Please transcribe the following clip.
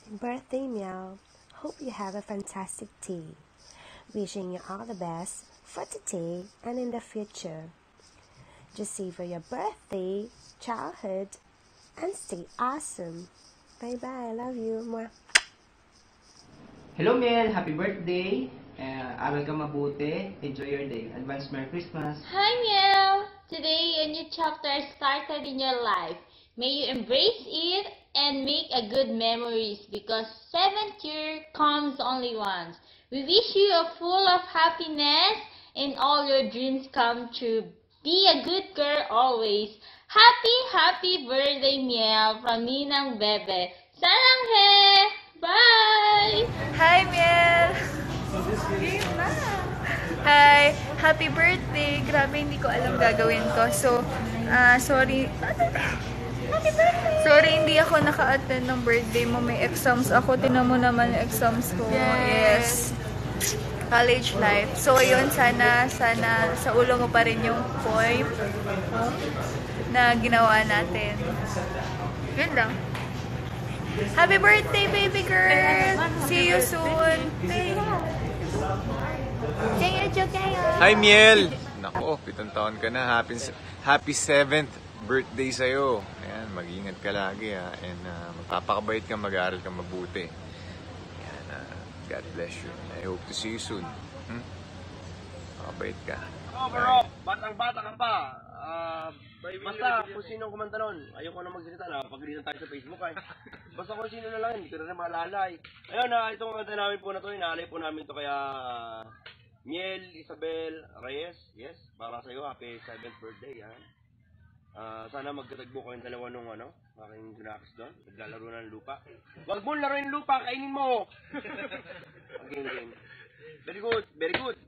Birthday Meow. Hope you have a fantastic day. Wishing you all the best for today and in the future. Just savor your birthday, childhood, and stay awesome. Bye-bye. I love you. Mwah. Hello Mel, happy birthday. Aral ka mabuti. Enjoy your day. Advance Merry Christmas. Hi Miel! Today a new chapter started in your life. May you embrace it and make a good memories because 7th year comes only once. We wish you a full of happiness and all your dreams come true. Be a good girl always. Happy birthday Miel from Ninang Bebe. Saranghe! Bye! Hi, Miel! Hi! Happy birthday! Grabe, hindi ko alam gagawin ko. So, sorry. Happy birthday! Sorry, hindi ako naka-attend ng birthday mo. May exams ako. Tinan mo naman yung exams ko. Yes! College life. So, yun, sana sa ulo mo pa rin yung poem na ginawa natin. Yun lang. Happy birthday, baby girl! See you soon! Hi, Miel! Nako, 7 taon ka na. Happy 7th birthday sa'yo. Ayan, mag-ingat ka lagi ha. And magpapakabait ka, mag-aaral ka mabuti. Ayan, God bless you. I hope to see you soon. Makabait ka. Bro, batang-bata ka pa. Basta kung sino kumanta nun, ayoko na magsalita na pag-reason tayo sa Facebook ay. Basta kung sino na lang, hindi ko na maalalay. Ayun itong kumanta namin po na to, inaalay po namin to kaya Miel, Isabel, Reyes, yes, para sa iyo, happy 7th birthday, yan. Sana magkatagbo ko yung dalawa nung aking ginakis doon, naglalaro ng lupa. Wag mo laro yung lupa, kainin mo! Game. Very good, very good.